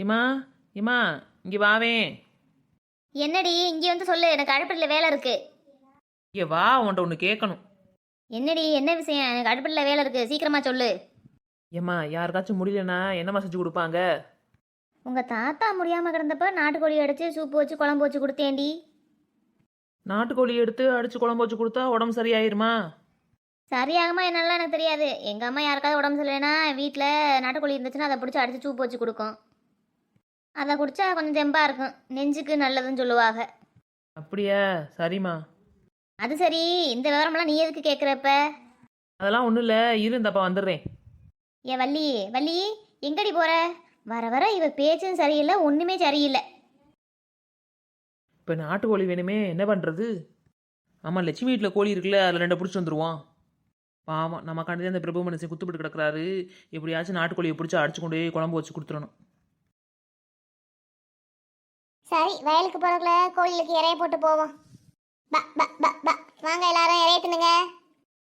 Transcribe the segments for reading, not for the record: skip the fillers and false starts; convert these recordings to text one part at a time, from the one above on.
ஏம்மா ஏம்மா இங்கே வாவே. என்னடி இங்கே வந்து சொல்லு, எனக்கு அடுப்படியில் வேலை இருக்கு. இங்கே வா, உன்ட்ட ஒன்று கேட்கணும். என்னடி, என்ன விஷயம்? எனக்கு அடுப்படியில் வேலை இருக்கு, சீக்கிரமா சொல்லு. ஏம்மா யாருக்காச்சும் முடியலன்னா என்னம்மா செஞ்சு கொடுப்பாங்க? உங்க தாத்தா முடியாம கிடந்தப்ப நாட்டுக்கோழி அடிச்சு சூப்பு வச்சு குழம்பு வச்சு கொடுத்தேன்டி. நாட்டுக்கோழி எடுத்து அடிச்சு குழம்பு வச்சு கொடுத்தா உடம்பு சரியாயிருமா? சரியாகமா என்னெல்லாம் எனக்கு தெரியாது. எங்க அம்மா யாருக்காவது உடம்பு சரியில்லைன்னா வீட்டில் நாட்டுக்கோழி இருந்துச்சுன்னா அதை பிடிச்சி அடிச்சு சூப்பு வச்சு கொடுக்கும். அதை குடிச்சா கொஞ்சம் தெம்பா இருக்கும், நெஞ்சுக்கு நல்லதுன்னு சொல்லுவாங்க. அப்படியா? சரிம்மா. அது சரி, இந்த விவரமெல்லாம் நீ எதுக்கு கேட்குறப்ப? அதெல்லாம் ஒன்றும் இல்லை, இரு இந்தப்பா வந்துடுறேன். ஏன் வள்ளி, வள்ளி எங்கடி போற? வர வர இவ பேச்சும் சரியில்லை, ஒன்றுமே சரியில்லை. இப்போ நாட்டுக்கோழி வேணுமே, என்ன பண்ணுறது? ஆமாம், லட்சுமி வீட்டில் கோழி இருக்குல்ல, அதில் ரெண்டை பிடிச்சி வந்துடுவான். பாவம், நம்ம கண்டு அந்த பிரபு மனுஷன் குத்துப்பிட்டு கிடக்குறாரு. எப்படியாச்சும் நாட்டுக்கோழியை பிடிச்சி அடிச்சு கொண்டு போய் குழம்பு வச்சு கொடுத்துடணும். சரி, வயலுக்கு போறதுல கோழிகளுக்கு இறைய போட்டு போவோம். வாங்க எல்லாரும் இறைய தின்னுங்க.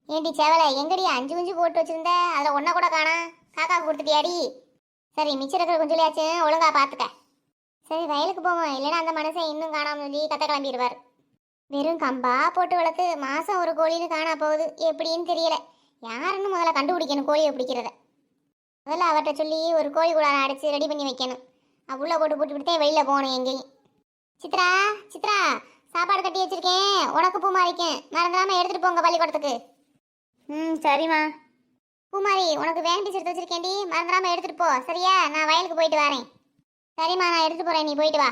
ஏண்டி சேவலை, எங்கடி 5 குஞ்சு போட்டு வச்சிருந்த, அதில் ஒன்றை கூட காணா. காக்கா கொடுத்துட்டியாடி? சரி, மிச்சம் இருக்கிற குஞ்சுலையாச்சும் ஒழுங்கா பார்த்துக்க. சரி, வயலுக்கு போவோம், இல்லைன்னா அந்த மனுஷன் இன்னும் காணாம சொல்லி கத்த கிளம்பிடுவார். வெறும் கம்பா போட்டு வளர்த்து மாதம் ஒரு கோழின்னு காணா போகுது, எப்படின்னு தெரியல. யாருன்னு முதல்ல கண்டுபிடிக்கணும் கோழியை பிடிக்கிறத. முதல்ல அவர்கிட்ட சொல்லி ஒரு கோழி கூட அடித்து ரெடி பண்ணி வைக்கணும். உள்ள போட்டு விட்டே வெளியில் போகணும் எங்கேயும். சித்ரா, சித்ரா, சாப்பாடு கட்டி வச்சிருக்கேன், உனக்கு பூமாரிக்கேன், மறந்துடாம எடுத்துகிட்டு போங்க பள்ளிக்கூடத்துக்கு. சரிம்மா. பூமாரி, உனக்கு வேன் பீஸ் எடுத்து வச்சிருக்கேன்டி, மறந்துடாம எடுத்துகிட்டு போ, சரியா? நான் வயலுக்கு போயிட்டு வரேன். சரிம்மா, நான் எடுத்துகிட்டு போகிறேன், நீ போயிட்டு வா.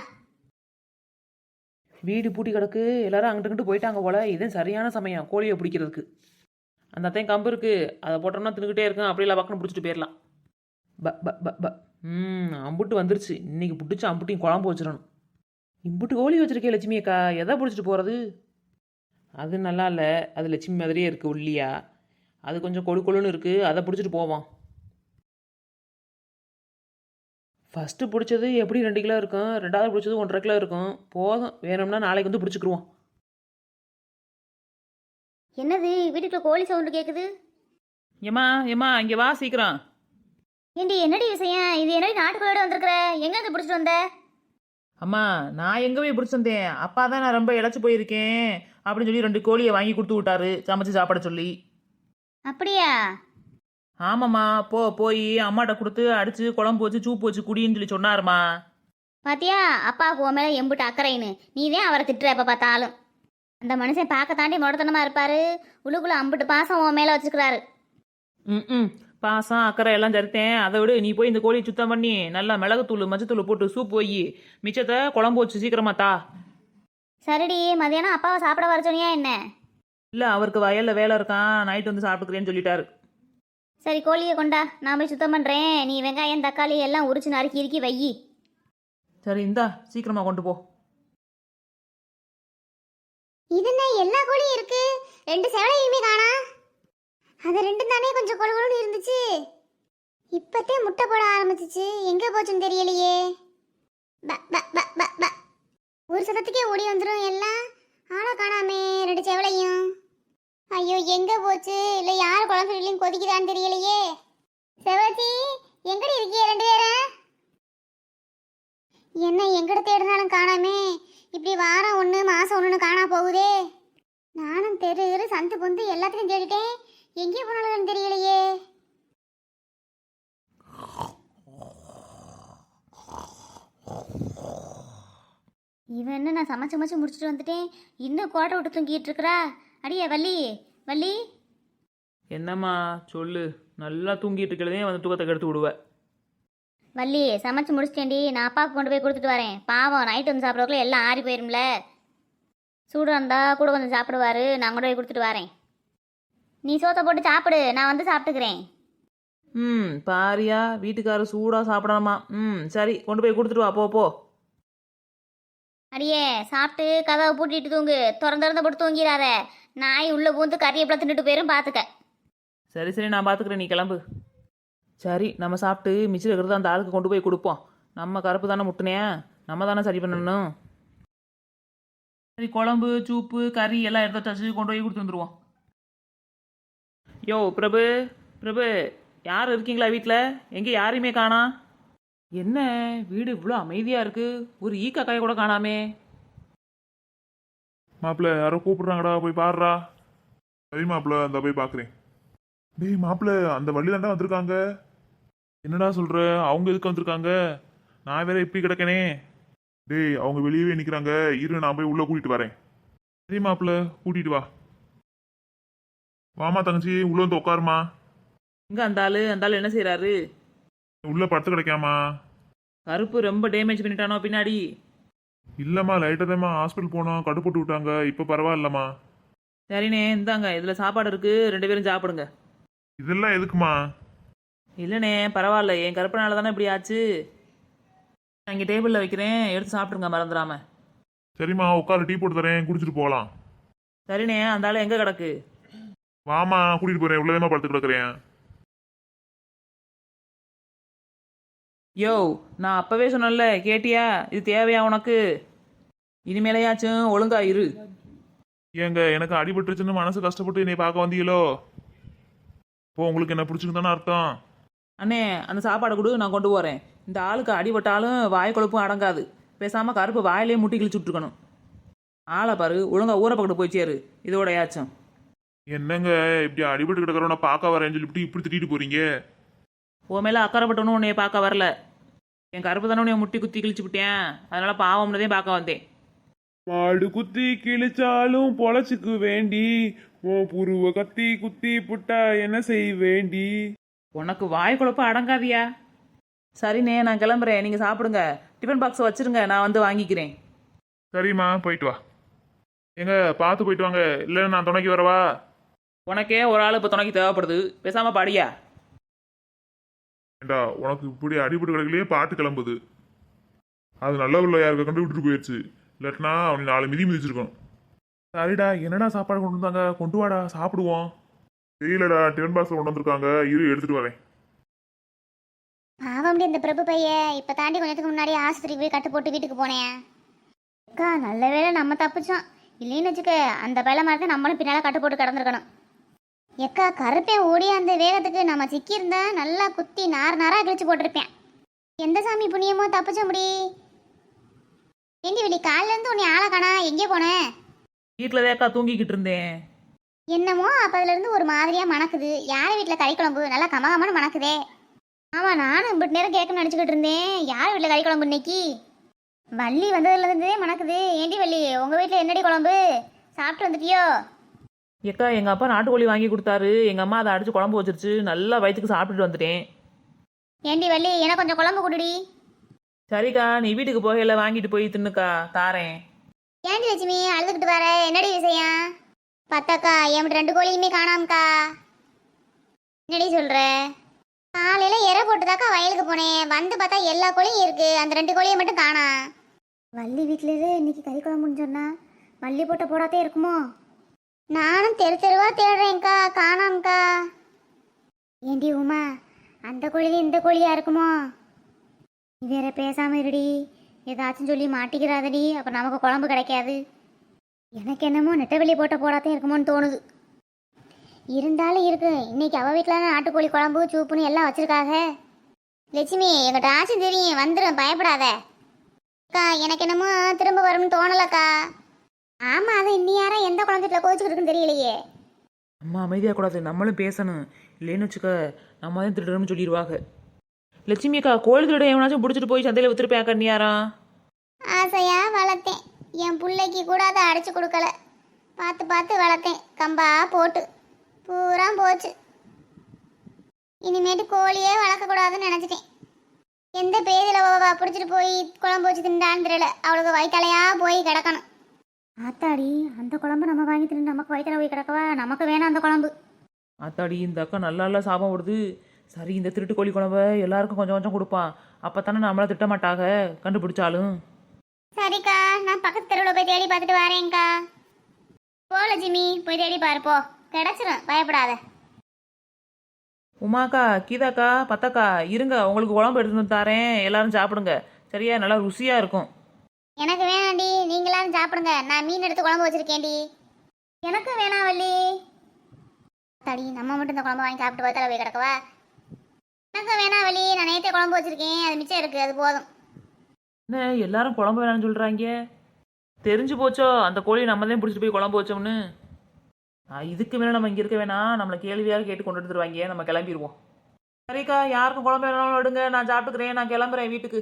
வீடு பூட்டி கிடக்கு, எல்லாரும் அங்கிட்டு போயிட்டாங்க போல. இதுதான் சரியான சமயம் கோழியை பிடிக்கிறதுக்கு. அந்த அத்தையும் கம்பு இருக்கு, அதை போட்டோம்னா தின்னுக்கிட்டே இருக்கும், அப்படியே பக்கம் பிடிச்சிட்டு போயிடலாம். ப ப ப ப அம்புட்டு வந்துருச்சு. இன்னைக்கு பிடிச்சி அம்புட்டையும் குழம்பு வச்சிடணும். இம்புட்டு கோழி வச்சிருக்கே லட்சுமி அக்கா, எதை பிடிச்சிட்டு போகிறது? அது நல்லா இல்லை, அது லட்சுமி மாதிரியே இருக்குது உள்ளியா. அது கொஞ்சம் கொழு கொழுன்னு இருக்குது, அதை பிடிச்சிட்டு போவோம். ஃபஸ்ட்டு பிடிச்சது எப்படி 2 கிலோ இருக்கும், ரெண்டாவது பிடிச்சது 1.5 கிலோ இருக்கும். போதும், வேணும்னா நாளைக்கு வந்து பிடிச்சிக்கிருவோம். என்னது, வீட்டுக்குள்ள கோழி சவுண்டு கேட்குது? ஏம்மா ஏம்மா இங்கே வா சீக்கிரம். ஏண்டி, என்னடி விஷயம்? இது என்னடி நாட்டுக்கோழியோட வந்திருக்கிற? எங்கேருந்து பிடிச்சிட்டு வந்த? அம்மா, நான் எங்கே போய் பிடிச்சிருந்தேன்? அப்பா தான் நான் ரொம்ப இழைச்சி போயிருக்கேன் அப்படின்னு சொல்லி 2 கோழியை வாங்கி கொடுத்து விட்டாரு, சமைச்சு சாப்பிட சொல்லி. அப்படியா? ஆமாம்மா, போய் அம்மாட்ட கொடுத்து அடிச்சு குழம்பு வச்சு சூப்பு வச்சு குடின்னு சொல்லி சொன்னாருமா. பாத்தியா, அப்பாவுக்கு உன் மேலே எம்புட்டு அக்கறைன்னு. நீதான் அவரை திட்டுற எப்போ பார்த்தாலும். அந்த மனுஷன் பார்க்க தாண்டி முடத்தனமா இருப்பாரு, உள்ளுக்குள்ள அம்புட்டு பாசம் உன் மேலே வச்சுக்கிறாரு. ம் பாசம் அக்கறை எல்லாம் சரித்தேன். அதை விட நீ போய் இந்த கோழியை சுத்தம் பண்ணி நல்லா மிளகுத்தூள் மஞ்சத்தூள் போட்டு சூப்பு போய் மிச்சத்தை குழம்பு வச்சு சீக்கிரமா தா. சரிடி, மதியானம் அப்பாவை சாப்பிட வர சொன்னியா என்ன? இல்லை, அவருக்கு வயலில் வேலை இருக்கான், நைட்டு வந்து சாப்பிட்டுக்கிறேன்னு சொல்லிட்டாரு. சரி, கோழியை கொண்டா, நான் போய் சுத்தம் பண்ணுறேன். நீ வெங்காயம் தக்காளி எல்லாம் உரிச்சு நறுக்கி இறுக்கி வை. சரி, இந்தா சீக்கிரமா கொண்டு போ. இதுன்னா எல்லா கோழியும் இருக்கு, 2 சேவலையுமே காணா. அது 2 தானே கொஞ்சம் கொழுகொழுன்னு இருந்துச்சு, இப்பத்தே முட்டை போட ஆரம்பிச்சிச்சு. எங்கே போச்சுன்னு தெரியலையே. ஒரு சதத்துக்கே ஓடி வந்துடும் எல்லாம். ஆளை காணாமே 2 சேவலையும். ஐயோ, எங்கே போச்சு? இல்லை யார் குழம்பு இல்லையும் கொதிக்குதான்னு தெரியலையே. செவச்சி, எங்கடி இருக்கிய 2 பேரும்? என்ன எங்கட தேடினாலும் காணாமே. இப்படி வாரம் 1 மாதம் 1ன்னு காணா போகுதே. நானும் தெரு சந்து பொந்து எல்லாத்தையும் தேடிட்டேன், எங்கே போனாலும் தெரியலையே. இவன் என்ன, நான் சமைச்சு முடிச்சுட்டு வந்துட்டேன், இன்னும் கோட்டை விட்டு தூங்கிட்டு இருக்கிறா. அடியே வள்ளி, வள்ளி. என்னம்மா சொல்லு. நல்லா தூங்கிட்டு இருக்கிறதே வந்து தூக்கத்தை கெடுத்து விடுவேன். வள்ளி, சமைச்சு முடிச்சிட்டேன்டி, நான் அப்பாவுக்கு கொண்டு போய் கொடுத்துட்டு வரேன். பாவம், நைட்டு வந்து சாப்பிட்றதுக்குள்ள எல்லாம் ஆறி போயிரும்ல. சூடு இருந்தால் கூட கொஞ்சம் சாப்பிடுவாரு, நான் கொண்டு போய் கொடுத்துட்டு வரேன். நீ சோத்தை போட்டு சாப்பிடு, நான் வந்து சாப்பிட்டுக்கிறேன். பாரியா, வீட்டுக்காரர் சூடாக சாப்பிடணுமா? சரி, கொண்டு போய் கொடுத்துட்டு வா, போ. அடியே, சாப்பிட்டு கதவை பூட்டிட்டு தூங்கு, திறந்து போட்டு தூங்கிடாத. நாய் உள்ள பூந்து கறியப்பெல்லாம் தின்னுட்டு போயிரும், பார்த்துக்க. சரி, நான் பார்த்துக்கிறேன், நீ கிளம்பு. சரி, நம்ம சாப்பிட்டு மிச்சம் இருக்கிறத அந்த ஆளுக்கு கொண்டு போய் கொடுப்போம். நம்ம கருப்பு தானே முட்டினே, நம்ம தானே சரி பண்ணணும். சரி, குழம்பு சூப்பு கறி எல்லாம் எடுத்து வச்சாச்சு, கொண்டு போய் கொடுத்து வந்துடுவோம். யோ பிரபு, யார் இருக்கீங்களா வீட்டில்? எங்கே யாரையுமே காணோம். என்ன வீடு இவ்வளோ அமைதியாக இருக்கு ஒரு ஈ காக்காயை கூட காணாமே. மாப்பிள்ள யாரோ கூப்பிடுறாங்கடா போய் பாருடா. சரி மாப்பிள்ள அந்த போய் பார்க்குறேன். டேய் மாப்பிள்ள அந்த வள்ளி தாண்டா வந்திருக்காங்க. என்னடா சொல்ற, அவங்க எதுக்கு வந்திருக்காங்க? நான் வேற இப்படி கிடக்கனே. டேய் அவங்க வெளியவே நிற்கிறாங்க, இரு நான் போய் உள்ள கூட்டிட்டு வரேன். சரி மாப்பிள்ள கூட்டிட்டு வா. வாமா தங்கச்சி உள்ள வந்து உட்காருமா. இங்கே அந்த ஆள் என்ன செய்கிறாரு? உள்ள படுத்து கிடைக்காமா? கருப்பு ரொம்ப டேமேஜ் பண்ணிட்டானோ பின்னாடி? இல்லம்மா லைட்டாக தான்மா ஹாஸ்பிட்டல் போனோம், கடு போட்டு விட்டாங்க, இப்போ பரவாயில்லம்மா. சரிண்ணே இந்தாங்க இதில் சாப்பாடு இருக்கு, 2 பேரும் சாப்பிடுங்க. இதெல்லாம் எதுக்குமா? இல்லைண்ணே பரவாயில்ல, என் கருப்பனால தானே இப்படி ஆச்சு. நான் இங்கே டேபிளில் வைக்கிறேன், எடுத்து சாப்பிடுங்க மறந்துடாம. சரிம்மா உட்காரு, டீ போட்டு தரேன், குடிச்சிட்டு போகலாம். சரிண்ணே அந்த ஆள் எங்கே கிடக்கு? வாமா கூட்டிட்டு போறேன், உள்ளதேமா படுத்து கிடக்குறேன். யோ நான் அப்பவே சொன்னேன்ல கேட்டியா? இது தேவையா உனக்கு? இனிமேலையாச்சும் ஒழுங்கா இரு. ஏங்க எனக்கு அடிபட்டுருச்சுன்னு மனசு கஷ்டப்பட்டு என்னை பார்க்க வந்தீங்களோ? இப்போ உங்களுக்கு என்ன பிடிச்சிருந்தானே அர்த்தம். அண்ணே அந்த சாப்பாடை கொடு, நான் கொண்டு போகிறேன். இந்த ஆளுக்கு அடிபட்டாலும் வாய் கொழுப்பும் அடங்காது. பேசாமல் கருப்பு வாயிலே முட்டி கிழிச்சு விட்டுருக்கணும். ஆளை பாரு, ஒழுங்கா ஊரை பக்கத்து போய் சேரு இதோடையாச்சும். என்னங்க இப்படி அடிபட்டு கிடக்கிறவன பார்க்க வரேன்னு சொல்லிட்டு இப்படி திட்டிட்டு போறீங்க? உன் மேலே அக்கறைப்பட்டவனும் உன்னைய பார்க்க வரல. என் கருப்பு தானே உன்னைய முட்டி குத்தி கிழிச்சு விட்டேன், அதனால பாவம்னதே பார்க்க வந்தேன். மாடு குத்தி கிழிச்சாலும் பொழைச்சுக்கு வேண்டி உன் புருவ கத்தி குத்தி புட்டா என்ன செய் வேண்டி. உனக்கு வாய் குழப்ப அடங்காதியா? சரிண்ணே நான் கிளம்புறேன், நீங்கள் சாப்பிடுங்க. டிஃபன் பாக்ஸ் வச்சிருங்க, நான் வந்து வாங்கிக்கிறேன். சரிம்மா போயிட்டு வா. எங்க பார்த்து போயிட்டு வாங்க, இல்லைன்னா நான் துணைக்கு வரவா? உனக்கே ஒரு ஆள் இப்போ துணைக்கு தேவைப்படுது, பேசாமல் படியா. ஏண்டா உனக்கு இப்படி அடிபட்டு கிடக்கலையே பாட்டு கிளம்புது. அது நல்ல உள்ள யாருக்கு கண்டு விட்டுட்டு போயிடுச்சு, இல்லாட்டினா அவனை 4 மிதி மிதிச்சிருக்கணும். சரிடா என்னடா சாப்பாடு கொண்டு வந்தாங்க, கொண்டு வாடா சாப்பிடுவோம். தெரியலடா டிஃபன் பாக்ஸ் கொண்டு வந்திருக்காங்க, இரு எடுத்துட்டு வரேன். பாவம் இந்த பிரபு பைய இப்போ தாண்டி கொஞ்சத்துக்கு முன்னாடி ஆஸ்பத்திரிக்கு போய் கட்டு போட்டு வீட்டுக்கு போனேன். அக்கா நல்ல வேளை நம்ம தப்பிச்சோம், இல்லைன்னு வச்சுக்க அந்த பையில மாதிரி நம்மளும் பின்னால் கட்டு போட்டு கிடந்திருக்கணும். எக்கா கருப்பேன் ஓடி அந்த வேகத்துக்கு நம்ம சிக்கியிருந்தா நல்லா குத்தி நாராக கிழிச்சு போட்டிருப்பேன். எந்த சாமி புண்ணியமோ தப்பிச்ச முடி. ஏண்டி வெளி காலிலேருந்து உன்னை ஆளை காணா, எங்கே போனேன்? வீட்டில் தேக்கா தூங்கிக்கிட்டு இருந்தேன். என்னமோ அப்போ அதுலேருந்து ஒரு மாதிரியாக மணக்குது. யார் வீட்டில் கறி குழம்பு நல்லா கமகமான மணக்குதே. ஆமாம் நானும் இப்படி நேரம் கேட்கணும்னு நினச்சிக்கிட்டு இருந்தேன். யார் வீட்டில் கறி குழம்பு இன்னைக்கு? வள்ளி வந்ததுலேருந்தே மணக்குது. ஏண்டி வள்ளி உங்கள் வீட்டில் என்னடி குழம்பு? சாப்பிட்டு வந்துட்டியோ? ஏக்கா எங்கள் அப்பா நாட்டுக்கோழி வாங்கி கொடுத்தாரு, எங்கள் அம்மா அதை அடித்து குழம்பு வச்சிருச்சு, நல்லா வயிற்றுக்கு சாப்பிட்டுட்டு வந்துட்டேன். ஏண்டி வள்ளி எனக்கு கொஞ்சம் குழம்பு கொடுடி. சரிக்கா நீ வீட்டுக்கு போகையில வாங்கிட்டு போய் தின்னுக்கா, தாரேன். ஏண்டி லட்சுமி அழுதுகிட்டு வர, என்னடி விஷயம்? பத்தாக்கா என் 2 கோழியுமே காணாமக்கா. என்னடி சொல்ற? காலையில் இறை போட்டுதாக்கா வயலுக்கு போனேன், வந்து பார்த்தா எல்லா கோழியும் இருக்கு, அந்த 2 கோழியை மட்டும் காணா. வள்ளி வீட்டிலேயே இன்னைக்கு கறி குழம்புன்னு சொன்னா வள்ளி போட்ட போடாதே இருக்குமோ? நானும் தெருவா தேடுறேன்க்கா, காணாம்க்கா. ஏண்டி உமா அந்த கோழியும் இந்த கோழியா இருக்குமோ? நீ வேற பேசாம இருடி, ஏதாச்சும் சொல்லி மாட்டிக்கிறாதடி, அப்போ நமக்கு குழம்பு கிடைக்காது. எனக்கு என்னமோ நெட்டவெளி போட்ட போடாதே இருக்குமோன்னு தோணுது. இருந்தாலும் இருக்கு, இன்னைக்கு அவ வீட்டில் நாட்டுக்கோழி குழம்பு சூப்புன்னு எல்லாம் வச்சிருக்காங்க. லட்சுமி எங்கிட்ட ஆச்சும் தெரியும், வந்துடும் பயப்படாத. அக்கா எனக்கு என்னமோ திரும்ப வரும்னு தோணலக்கா. ஆமா அது இன்னி யாரா எந்த குழந்தைல கோச்சுக்கிட்டு இருக்குன்னு தெரியலையே. அம்மா அமைதியாக கூடாது, நம்மளும் பேசணும். இல்லைன்னு வச்சுக்க நம்ம தான் திருடுறோம்னு சொல்லிடுவாங்க. லட்சுமி அக்கா கோழி திருட எவனாச்சும் பிடிச்சிட்டு போய் சந்தையில் வித்துருப்பேன் அக்கா நீயாரா? ஆசையா வளர்த்தேன், என் பிள்ளைக்கு கூட அதை அடைச்சி கொடுக்கல. பார்த்து பார்த்து வளர்த்தேன், கம்பா போட்டு பூரா போச்சு. இனிமேட்டு கோழியே வளர்க்கக்கூடாதுன்னு நினச்சிட்டேன். எந்த பேதியில் பிடிச்சிட்டு போய் குழம்பு வச்சு திண்டான்னு தெரியல, அவளுக்கு வயிற்றாலையா போய் கிடக்கணும். ஆத்தாடி அந்த குழம்பு நம்ம வாங்கி தின்னு நமக்கு வயிற்றுல போய் கிடக்கவா? நமக்கு வேணாம் அந்த குழம்பு. அத்தாடி இந்த அக்கா நல்லா சாபம் விடுது. சரி இந்த திருட்டு கோழி குழம்ப எல்லாருக்கும் கொஞ்சம் கொஞ்சம் கொடுப்பான், அப்போ தானே நம்மளை திட்ட மாட்டாக கண்டுபிடிச்சாலும். சரிக்கா நான் பக்கத்து தெருவில் போய் தேடி பார்த்துட்டு வரேன்க்கா. போ லட்சுமி போய் தேடி பாருப்போ, கிடச்சிரும் பயப்படாத. உமாக்கா கீதாக்கா பத்தாக்கா இருங்க, உங்களுக்கு குழம்பு எடுத்துட்டு வந்து தாரேன், எல்லாரும் சாப்பிடுங்க சரியா, நல்லா ருசியாக இருக்கும். எனக்கு வேணாண்டி, நீங்களாம் சாப்பிடுங்க, நான் மீன் எடுத்து குழம்பு வச்சிருக்கேன்டி. எனக்கு வேணாம் வள்ளி. தடி நம்ம மட்டும் இந்த குழம்பு வாங்கி சாப்பிட்டு பார்த்தால போய் கிடக்கவா? எனக்கு வேணா வழி, நான் நேற்றே குழம்பு வச்சிருக்கேன், அது மிச்சம் இருக்கு, அது போதும். என்ன எல்லாரும் குழம்பு வேணாம்னு சொல்கிறாங்க? தெரிஞ்சு போச்சோ அந்த கோழியை நம்ம தான் பிடிச்சிட்டு போய் குழம்பு வச்சோம்னு. இதுக்கு மேலே நம்ம இங்கே இருக்க வேணாம், நம்மளை கேள்வியாக கேட்டு கொண்டு வந்துருவாங்க, நம்ம கிளம்பிடுவோம். சரிக்கா, யாருக்கும் குழம்பு வேணாலும் எடுங்க, நான் சாப்பிட்டுக்கிறேன், நான் கிளம்புறேன் வீட்டுக்கு.